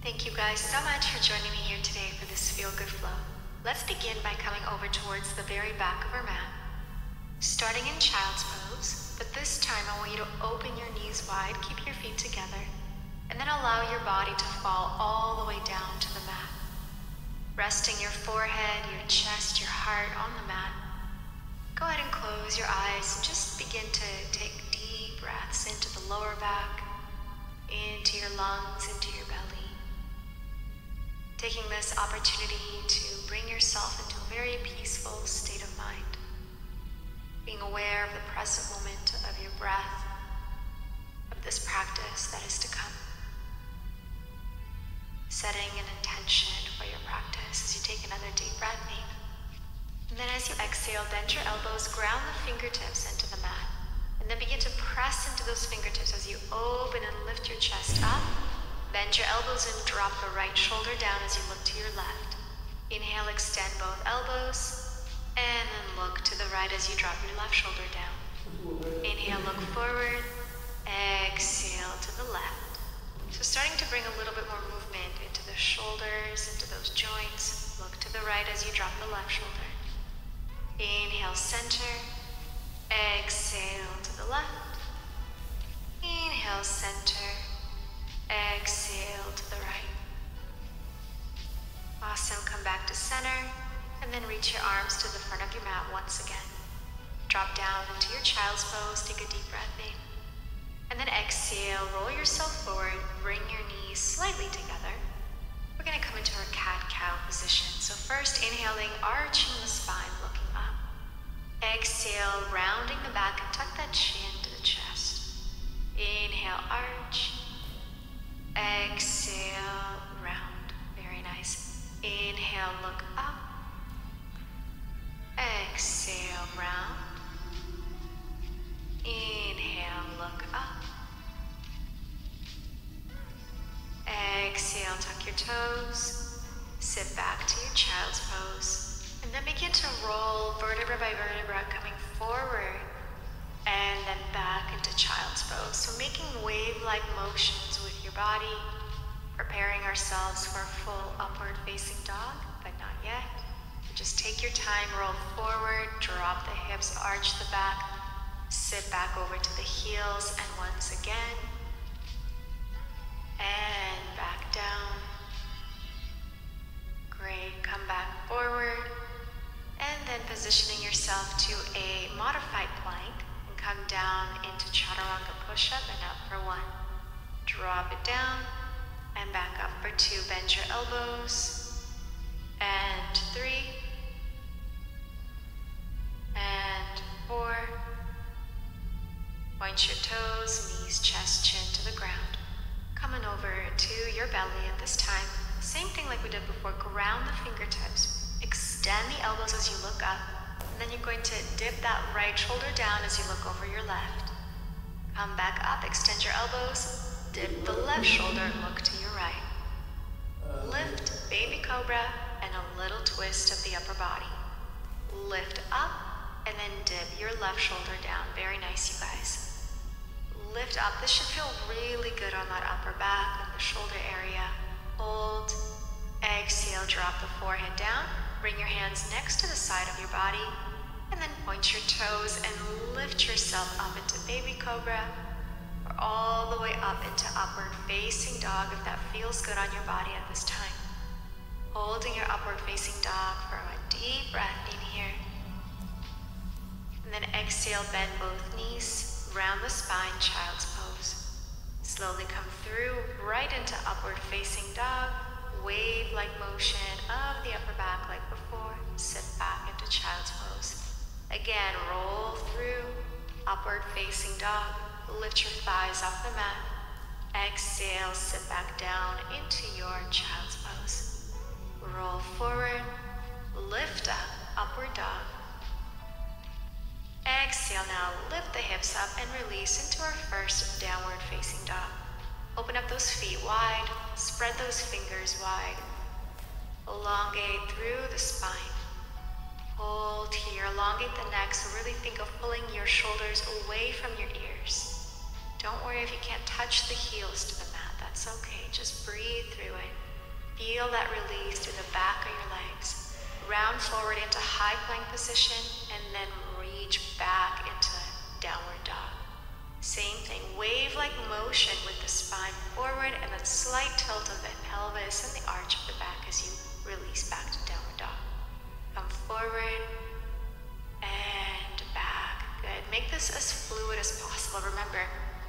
Thank you guys so much for joining me here today for this Feel Good Flow. Let's begin by coming over towards the very back of our mat. Starting in Child's Pose, but this time I want you to open your knees wide, keep your feet together, and then allow your body to fall all the way down to the mat. Resting your forehead, your chest, your heart on the mat. Go ahead and close your eyes and just begin to take deep breaths into the lower back, into your lungs, into your belly. Taking this opportunity to bring yourself into a very peaceful state of mind. Being aware of the present moment of your breath, of this practice that is to come. Setting an intention for your practice as you take another deep breath in. And then as you exhale, bend your elbows, ground the fingertips into the mat. And then begin to press into those fingertips as you open and lift your chest up. Bend your elbows and drop the right shoulder down as you look to your left. Inhale, extend both elbows. And then look to the right as you drop your left shoulder down. Inhale, look forward. Exhale to the left. So starting to bring a little bit more movement into the shoulders, into those joints. Look to the right as you drop the left shoulder. Inhale, center. Exhale to the left. Inhale, center. Exhale to the right. Awesome. Come back to center. And then reach your arms to the front of your mat once again. Drop down into your Child's Pose. Take a deep breath in. And then exhale. Roll yourself forward. Bring your knees slightly together. We're going to come into our cat-cow position. So first, inhaling, arching the spine, looking up. Exhale, rounding the back and tuck that chin to the chest. Inhale, arch. Exhale, round. Very nice. Inhale, look up. Exhale, round. Inhale, look up. Exhale, tuck your toes. Sit back to your Child's Pose. And then begin to roll vertebra by vertebra, coming forward and then back into Child's Pose. So making wave-like motions with your body, preparing ourselves for a full upward facing dog, but not yet. Just take your time, roll forward, drop the hips, arch the back, sit back over to the heels, and once again, and back down. Great, come back forward, and then positioning yourself to a modified plank, and come down into Chaturanga push-up and up for 1. Drop it down, and back up for 2. Bend your elbows, and 3, and 4. Point your toes, knees, chest, chin to the ground. Coming over to your belly at this time. Same thing like we did before. Ground the fingertips. Extend the elbows as you look up. And then you're going to dip that right shoulder down as you look over your left. Come back up, extend your elbows. Dip the left shoulder, look to your right. Lift, baby cobra, and a little twist of the upper body. Lift up, and then dip your left shoulder down. Very nice, you guys. Lift up. This should feel really good on that upper back, on the shoulder area. Hold. Exhale, drop the forehead down. Bring your hands next to the side of your body. And then point your toes and lift yourself up into baby cobra. Or all the way up into upward facing dog if that feels good on your body at this time. Holding your upward facing dog for a deep breath in here. And then exhale, bend both knees. Round the spine, Child's Pose. Slowly come through right into upward facing dog. Wave-like motion of the upper back like before. Sit back into Child's Pose. Again, roll through upward facing dog. Lift your thighs off the mat. Exhale, sit back down into your Child's Pose. Roll forward. Lift up, upward dog. Exhale now, lift the hips up and release into our first downward facing dog. Open up those feet wide, spread those fingers wide. Elongate through the spine. Hold here, elongate the neck, so really think of pulling your shoulders away from your ears. Don't worry if you can't touch the heels to the mat, that's It's okay, just breathe through it. Feel that release through the back of your legs. Round forward into high plank position and then reach back into downward dog. Same thing, wave-like motion with the spine forward and then slight tilt of the pelvis and the arch of the back as you release back to downward dog. Come forward and back. Good. Make this as fluid as possible. Remember,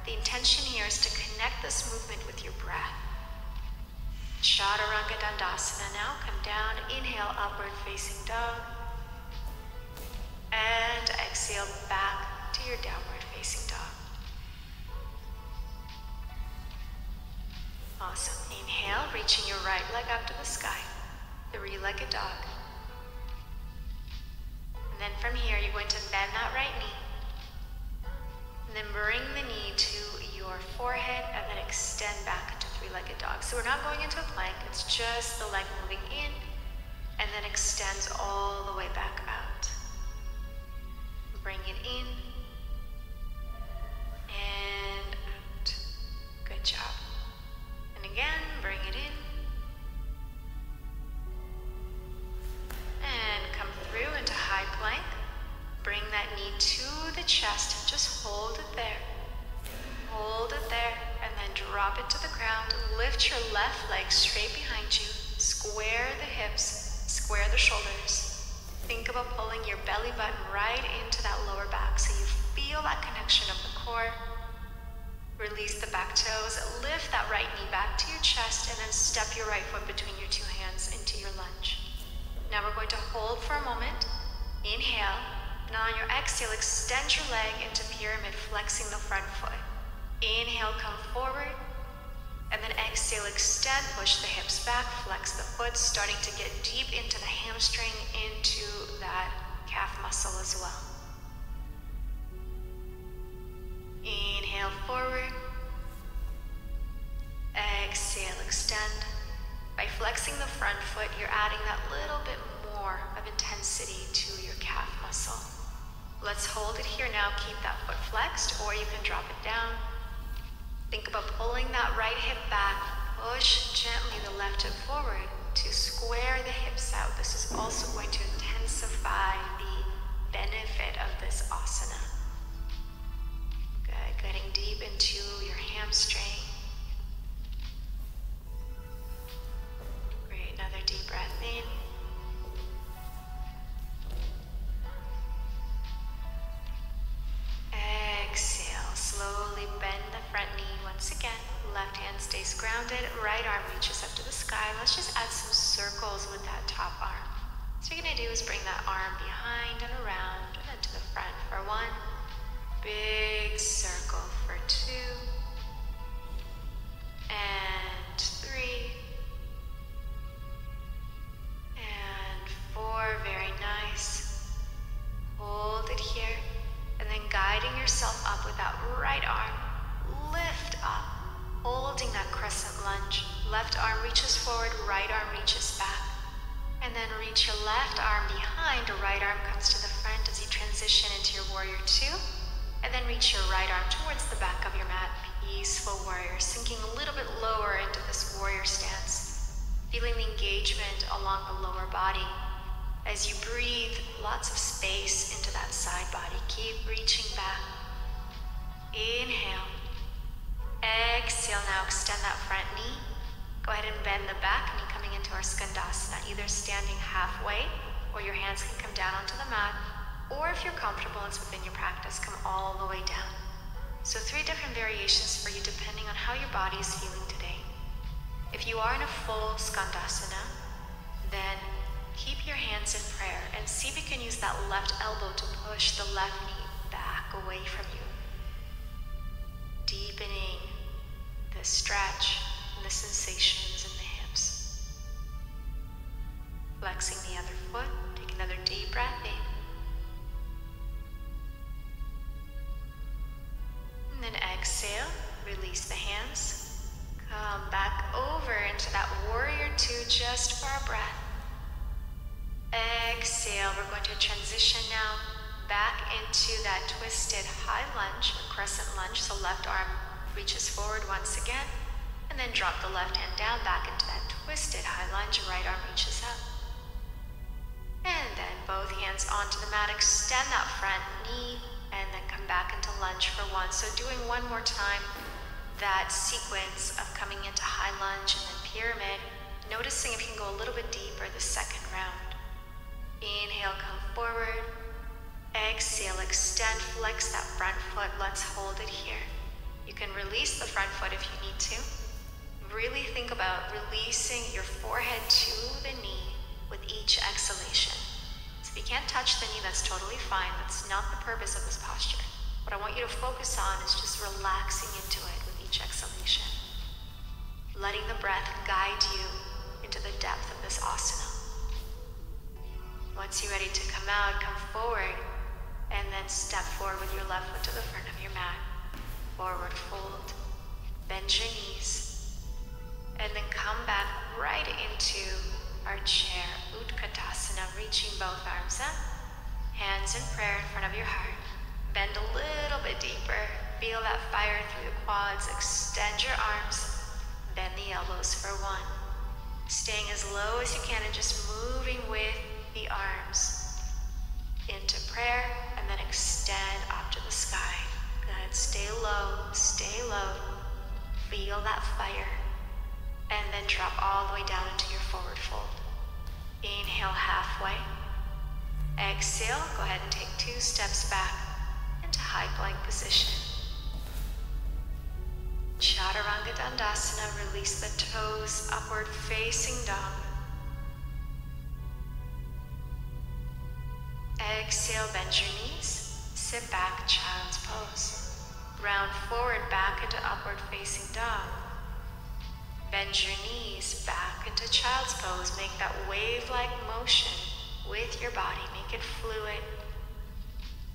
the intention here is to connect this movement with your breath. Chaturanga Dandasana. Now come down, inhale, upward facing dog. And exhale back to your downward facing dog. Awesome. Inhale, reaching your right leg up to the sky. Three-legged dog. And then from here, you're going to bend that right knee. And then bring the knee to your forehead and then extend back into three-legged dog. So we're not going into a plank, it's just the leg moving in and then extends all the way back out. Bring it in and out. Good job. And again, bring it in. And come through into high plank. Bring that knee to the chest and just hold it there. Hold it there and then drop it to the ground. Lift your left leg straight behind you. Square the hips, square the shoulders. Think about pulling your belly button right into that lower back so you feel that connection of the core. Release the back toes, lift that right knee back to your chest and then step your right foot between your two hands into your lunge. Now we're going to hold for a moment. Inhale. Now on your exhale, extend your leg into pyramid, flexing the front foot. Inhale, come forward. And then exhale, extend, push the hips back, flex the foot, starting to get deep into the hamstring, into that calf muscle as well. Inhale forward. Exhale, extend. By flexing the front foot, you're adding that little bit more of intensity to your calf muscle. Let's hold it here now. Keep that foot flexed, or you can drop it down. Think about pulling that right hip back. Push gently the left hip forward to square the hips out. This is also going to intensify the benefit of this asana. Good. Getting deep into your hamstring. Great. Another deep breath in. Exhale. Slowly bend the front knee once again. Left hand stays grounded. Right arm reaches up to the sky. Let's just add some circles with that top arm. So what you're going to do is bring that arm behind and around and then to the front for one. Big circle for two. And three. And four. Very nice. Hold it here. And then guiding yourself up with that right arm. Lift up. Holding that crescent lunge. Left arm reaches forward, right arm reaches back. And then reach your left arm behind, the right arm comes to the front as you transition into your warrior two. And then reach your right arm towards the back of your mat, peaceful warrior, sinking a little bit lower into this warrior stance. Feeling the engagement along the lower body. As you breathe, lots of space into that side body. Keep reaching back. Inhale. Exhale, now extend that front knee. Go ahead and bend the back knee coming into our Skandasana, either standing halfway or your hands can come down onto the mat, or if you're comfortable, it's within your practice, come all the way down. So 3 different variations for you depending on how your body is feeling today. If you are in a full Skandasana, then keep your hands in prayer and see if you can use that left elbow to push the left knee back away from you. Deepening the stretch and the sensations in the hips. Flexing the other foot, take another deep breath in. And then exhale, release the hands. Come back over into that warrior two just for a breath. Exhale, we're going to transition now back into that twisted high lunge, or crescent lunge. So left arm reaches forward once again. And then drop the left hand down back into that twisted high lunge. Right arm reaches up. And then both hands onto the mat. Extend that front knee. And then come back into lunge for one. So doing one more time that sequence of coming into high lunge and then pyramid. Noticing if you can go a little bit deeper the second round. Inhale, come forward. Exhale, extend, flex that front foot. Let's hold it here. You can release the front foot if you need to. Really think about releasing your forehead to the knee with each exhalation. So if you can't touch the knee, that's totally fine. That's not the purpose of this posture. What I want you to focus on is just relaxing into it with each exhalation. Letting the breath guide you into the depth of this asana. Once you're ready to come out, come forward, and then step forward with your left foot to the front of your mat. Forward fold, bend your knees, and then come back right into our chair, Utkatasana, reaching both arms up, hands in prayer in front of your heart. Bend a little bit deeper, feel that fire through the quads, extend your arms, bend the elbows for one. Staying as low as you can and just moving with the arms into prayer and then extend up to the sky. Good, stay low, feel that fire, and then drop all the way down into your forward fold. Inhale halfway, exhale, go ahead and take 2 steps back into high plank position. Chaturanga Dandasana, release the toes, upward facing dog. Exhale, bend your knees, sit back, child's pose. Round forward, back into upward facing dog. Bend your knees, back into child's pose. Make that wave-like motion with your body. Make it fluid.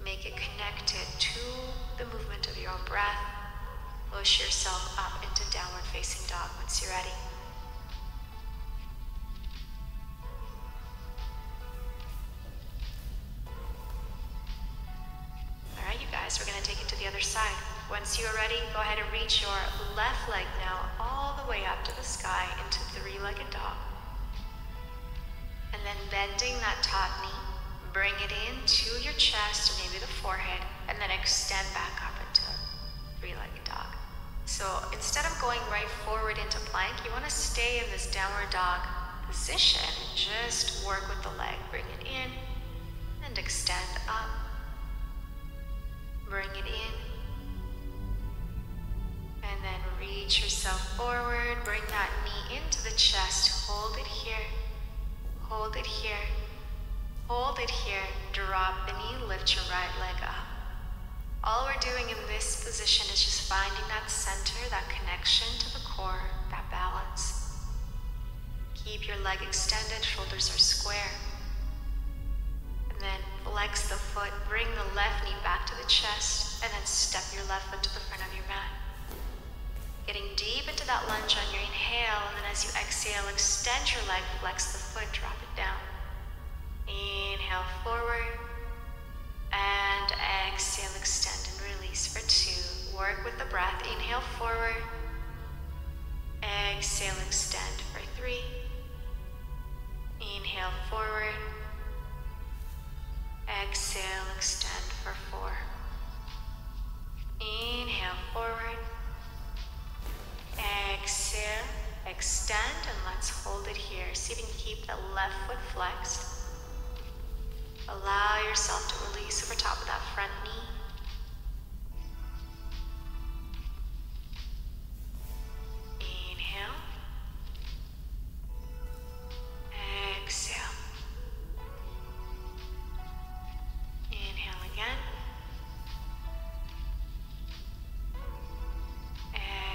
Make it connected to the movement of your own breath. Push yourself up into downward facing dog once you're ready. Alright, you guys, we're going to take it to the other side. Once you are ready, go ahead and reach your left leg now all the way up to the sky into 3-legged dog. And then bending that top knee, bring it into your chest and maybe the forehead, and then extend back up into 3-legged dog. So instead of going right forward into plank, you want to stay in this downward dog position and just work with the leg. Bring it in and extend up. Bring it in. And then reach yourself forward. Bring that knee into the chest. Hold it here. Hold it here. Hold it here. Drop the knee. Lift your right leg up. All we're doing in this position is just finding that center, that connection to the core, that balance. Keep your leg extended, shoulders are square. And then flex the foot, bring the left knee back to the chest, and then step your left foot to the front of your mat. Getting deep into that lunge on your inhale, and then as you exhale, extend your leg, flex the foot, drop it down. Inhale forward. And exhale, extend and release for 2. Work with the breath. Inhale forward. Exhale, extend for 3. Inhale forward. Exhale, extend for 4. Inhale forward. Exhale, extend, and let's hold it here. See if you can keep the left foot flexed. Allow yourself to release over top of that front knee. Inhale. Exhale. Inhale again.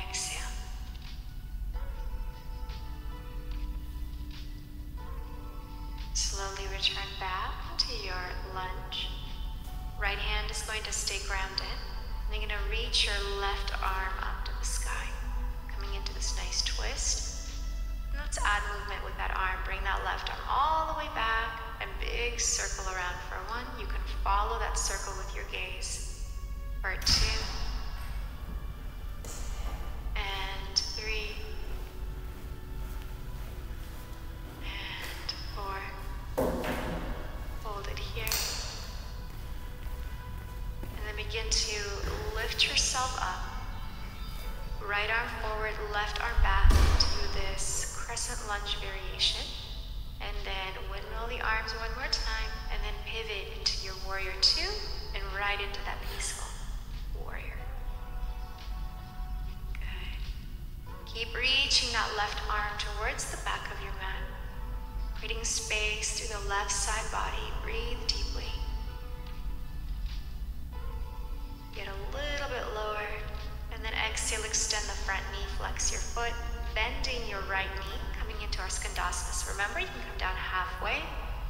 Exhale. Slowly return back to your lunge. Right hand is going to stay grounded. And you're going to reach your left arm up to the sky, coming into this nice twist. And let's add movement with that arm. Bring that left arm all the way back and big circle around for 1. You can follow that circle with your gaze for 2 and 3 right arm forward, left arm back to this crescent lunge variation. And then windmill the arms one more time, and then pivot into your warrior two, and right into that peaceful warrior. Good. Keep reaching that left arm towards the back of your mat, creating space through the left side body. Breathe deeply. Get a little bit lower, and then exhale, extend the front knee, flex your foot, bending your right knee, coming into our Skandasana. So remember, you can come down halfway,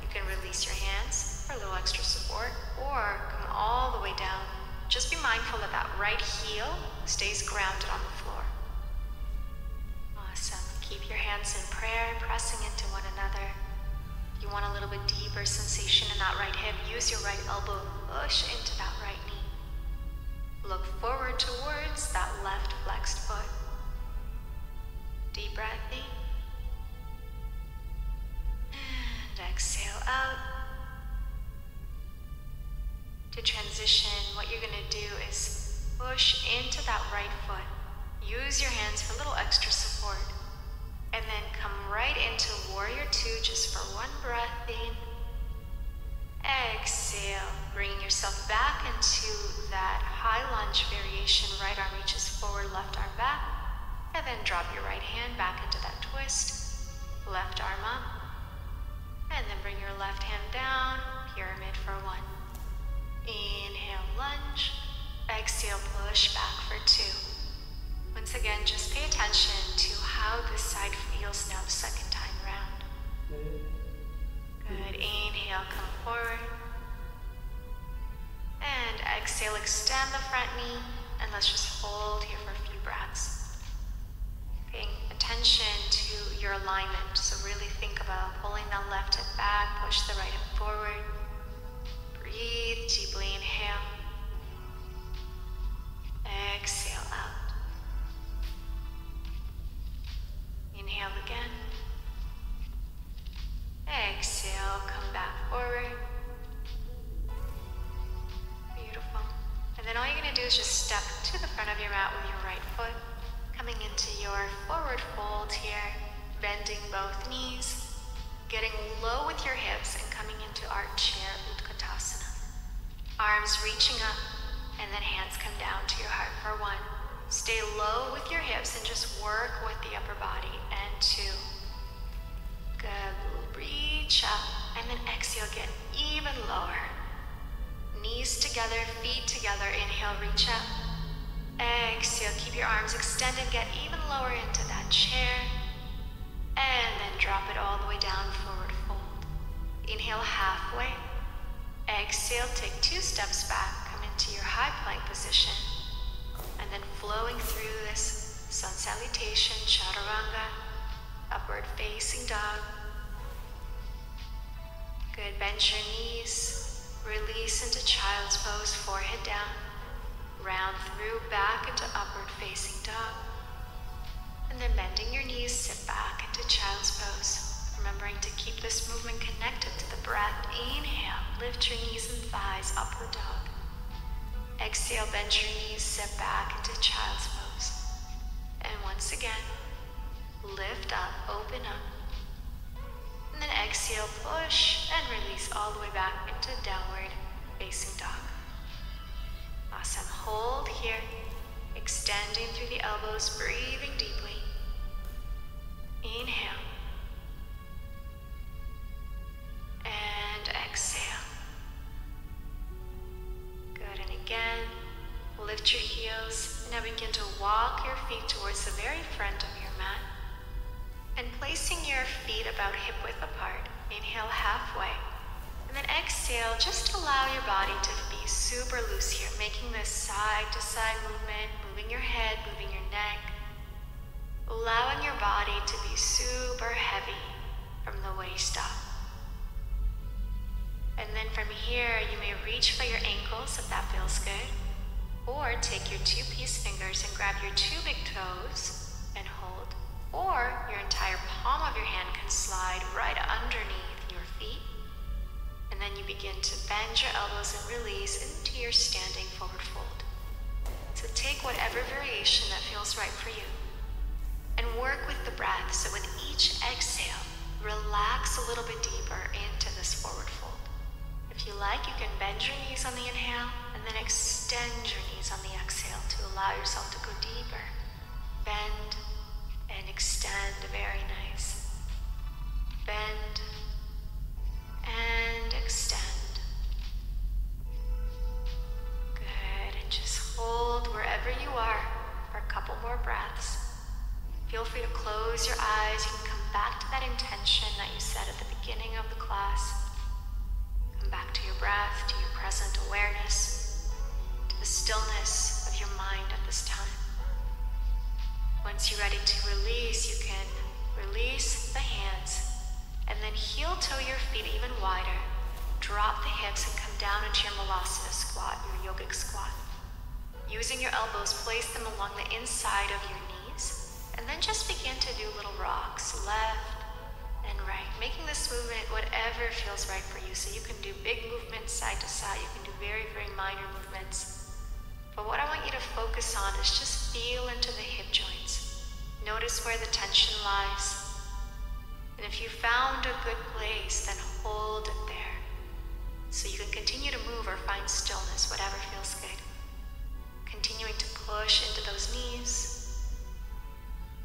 you can release your hands for a little extra support, or come all the way down. Just be mindful that that right heel stays grounded on the floor. Awesome. Keep your hands in prayer, pressing into one another. If you want a little bit deeper sensation in that right hip, use your right elbow, push into that right knee. Look forward towards that left flexed foot. Deep breath in. And exhale out. To transition, what you're going to do is push into that right foot. Use your hands for a little extra support. And then come right into warrior two just for one breath in. Exhale, bringing yourself back into that high lunge variation. Right arm reaches forward, left arm back. And then drop your right hand back into that twist. Left arm up. And then bring your left hand down, pyramid for one. Inhale, lunge. Exhale, push back for two. Once again, just pay attention to how this side feels now the second time round. Good. Inhale, come forward. And exhale, extend the front knee. And let's just hold here for a few breaths. Paying attention to your alignment. So really think about pulling that left hip back, push the right hip forward. Breathe deeply, inhale. Exhale out. Inhale again. Exhale, come back forward. Beautiful. And then all you're going to do is just step to the front of your mat with your right foot, coming into your forward fold here, bending both knees, getting low with your hips, and coming into our chair Utkatasana. Arms reaching up, and then hands come down to your heart for one. Stay low with your hips and just work with the upper body. And two. Good. Reach up, and then exhale, get even lower. Knees together, feet together. Inhale, reach up. Exhale, keep your arms extended, get even lower into that chair. And then drop it all the way down, forward fold. Inhale halfway. Exhale, take 2 steps back, come into your high plank position. And then flowing through this sun salutation, chaturanga, upward facing dog. Good, bend your knees, release into child's pose, forehead down. Round through, back into upward facing dog. And then bending your knees, sit back into child's pose. Remembering to keep this movement connected to the breath. Inhale, lift your knees and thighs, upward dog. Exhale, bend your knees, sit back into child's pose. And once again, lift up, open up. And then exhale, push, and release all the way back into downward facing dog. Awesome. Hold here, extending through the elbows, breathing deeply. Inhale. And exhale. Good, and again, lift your heels, and now begin to walk your feet towards the very front of your mat. And placing your feet about hip width apart, inhale halfway. And then exhale, just allow your body to be super loose here, making this side to side movement, moving your head, moving your neck. Allowing your body to be super heavy from the waist up. And then from here, you may reach for your ankles if that feels good. Or take your 2-piece fingers and grab your 2 big toes and hold. Or your entire palm of your hand can slide right underneath your feet. And then you begin to bend your elbows and release into your standing forward fold. So take whatever variation that feels right for you and work with the breath. So with each exhale, relax a little bit deeper into this forward fold. If you like, you can bend your knees on the inhale and then extend your knees on the exhale to allow yourself to go deeper. Bend and extend, very nice. Bend and extend. Good, and just hold wherever you are for a couple more breaths. Feel free to close your eyes. You can come back to that intention that you set at the beginning of the class. Come back to your breath, to your present awareness, to the stillness of your mind at this time. Once you're ready to release, you can release the hands and then heel toe your feet even wider. Drop the hips and come down into your Malasana squat, your yogic squat. Using your elbows, place them along the inside of your knees. And then just begin to do little rocks, left and right, making this movement whatever feels right for you. So you can do big movements side to side, you can do very, very minor movements. But what I want you to focus on is just feel into the hip joints. Notice where the tension lies. And if you found a good place, then hold it there. So you can continue to move or find stillness, whatever feels good. Continuing to push into those knees.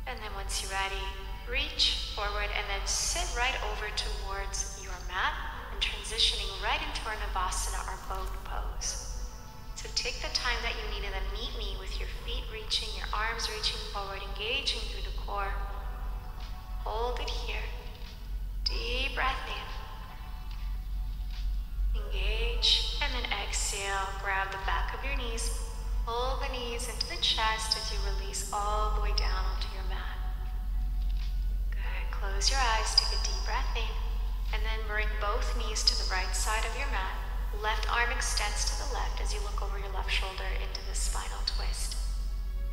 And then once you're ready, reach forward and then sit right over towards your mat and transitioning right into our Navasana, our boat pose. So take the time that you need and then meet me with your feet reaching, your arms reaching forward, engaging through the core. Hold it here. Deep breath in. Engage and then exhale. Grab the back of your knees. Pull the knees into the chest as you release all the way down onto your mat. Good. Close your eyes, take a deep breath in, and then bring both knees to the right side of your mat. Left arm extends to the left as you look over your left shoulder into this spinal twist.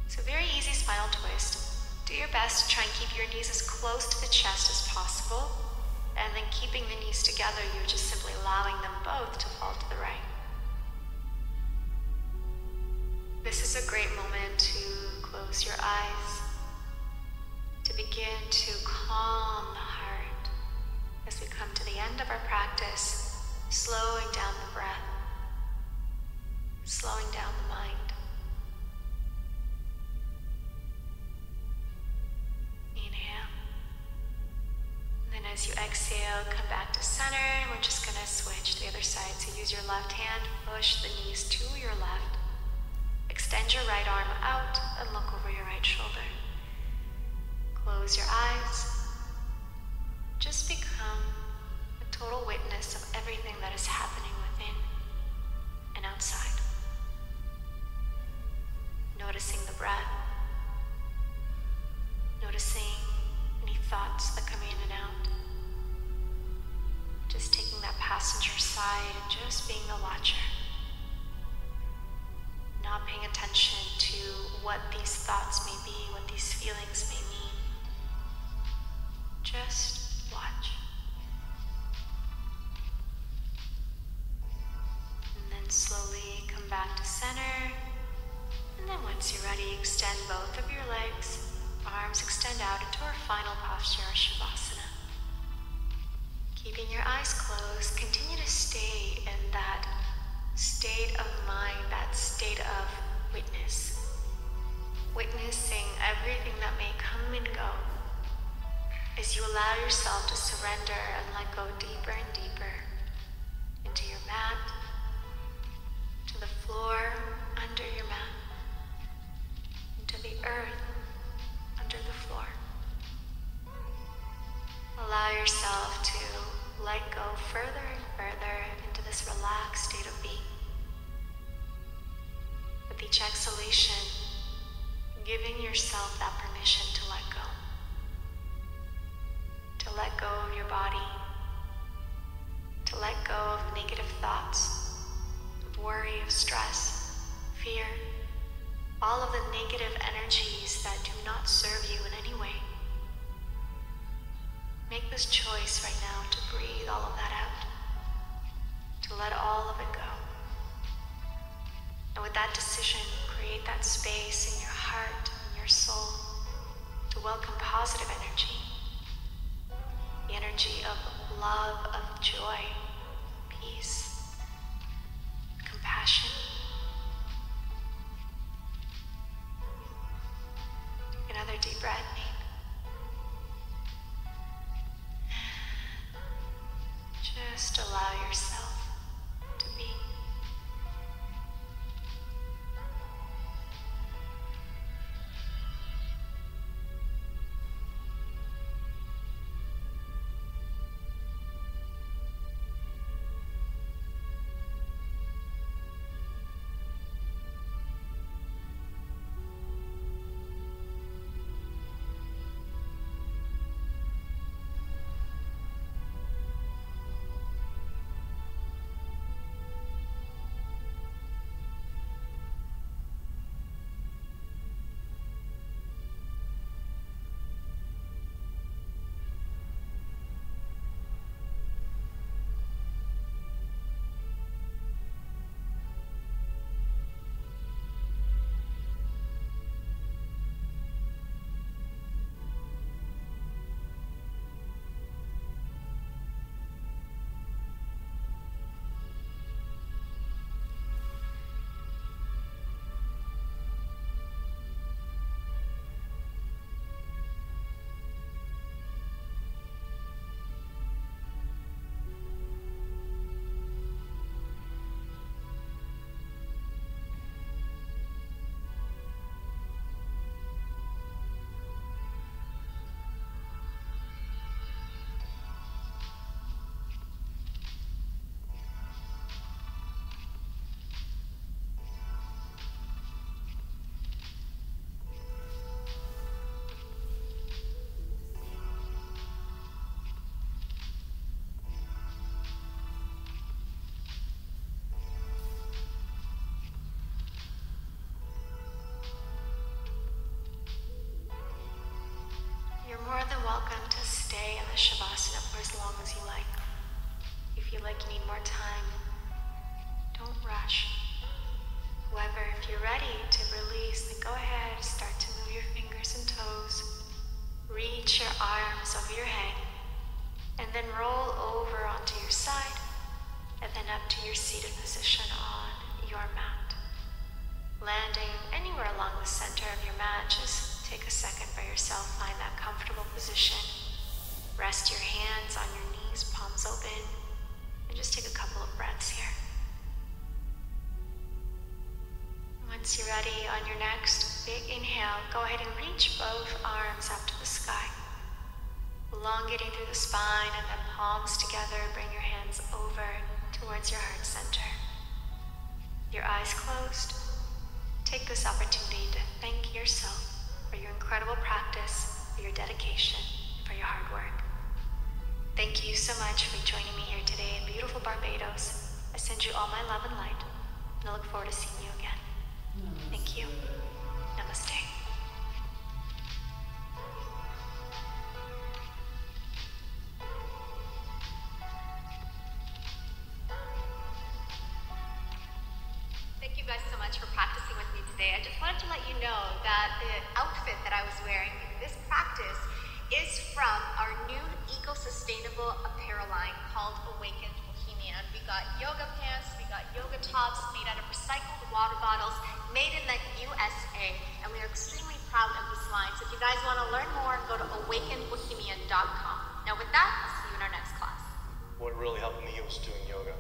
So very easy spinal twist. Do your best to try and keep your knees as close to the chest as possible, and then keeping the knees together, you're just simply allowing them both to fall to the right. This is a great moment to close your eyes, to begin to calm the heart as we come to the end of our practice, slowing down the breath, slowing down the mind. Inhale. And then as you exhale, come back to center, and we're just going to switch to the other side. So use your left hand, push the knees to your left. Extend your right arm out and look over your right shoulder. Close your eyes. Just become a total witness of everything that is happening within and outside. Noticing the breath. Noticing any thoughts that come in and out. Just taking that passenger side and just being the watcher. Not paying attention to what these thoughts may be, what these feelings may mean. Just watch. And then slowly come back to center. And then once you're ready, extend both of your legs. Arms extend out into our final posture, our Shavasana. Keeping your eyes closed, continue to stay in that state of mind, that state of witness. Witnessing everything that may come and go as you allow yourself to surrender and let go deeper and deeper into your mat, to the floor under your mat, into the earth under the floor. Allow yourself to let go further and further into this relaxed state of being. With each exhalation, giving yourself that permission to let go. To let go of your body. To let go of negative thoughts, of worry, of stress, fear. All of the negative energies that do not serve you in any way. Make this choice right now to breathe all of that out. To let all of it go. And with that decision, create that space in your heart and your soul to welcome positive energy. The energy of love, of joy, peace, compassion. Take another deep breath. Just allow yourself to be. You're more than welcome to stay in the Shavasana for as long as you like. If you feel like you need more time, don't rush. However, if you're ready to release, then go ahead, start to move your fingers and toes. Reach your arms over your head, and then roll over onto your side, and then up to your seated position on your mat. Landing anywhere along the center of your mat, just take a second for yourself, find that comfortable position. Rest your hands on your knees, palms open, and just take a couple of breaths here. Once you're ready, on your next big inhale, go ahead and reach both arms up to the sky. Elongating through the spine and then palms together, bring your hands over towards your heart center. Your eyes closed. Take this opportunity to thank yourself for your incredible practice, for your dedication, for your hard work. Thank you so much for joining me here today in beautiful Barbados. I send you all my love and light, and I look forward to seeing you again. Thank you. Namaste. Thank you guys so much for practicing with me today. I just wanted to let you know that the outfit that I was wearing in this practice is from our new eco-sustainable apparel line called Awakened Bohemian. We got yoga pants, we got yoga tops made out of recycled water bottles, made in the USA, and we are extremely proud of this line. So if you guys want to learn more, go to awakenedbohemian.com. Now with that, I'll see you in our next class. What really helped me was doing yoga.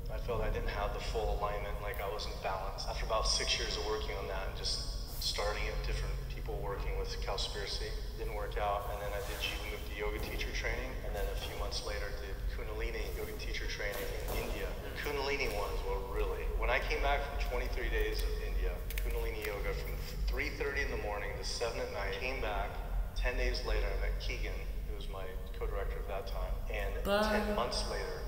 I felt I didn't have the full alignment, like I wasn't balanced. After about 6 years of working on that and just starting at different people working with Cowspiracy, didn't work out. And then I did moved to yoga teacher training, and then a few months later did Kundalini yoga teacher training in India. The Kundalini ones were really, when I came back from 23 days of India, Kundalini yoga from 3:30 in the morning to 7 at night, came back, 10 days later I met Keegan, who was my co-director at that time, and 10 months later,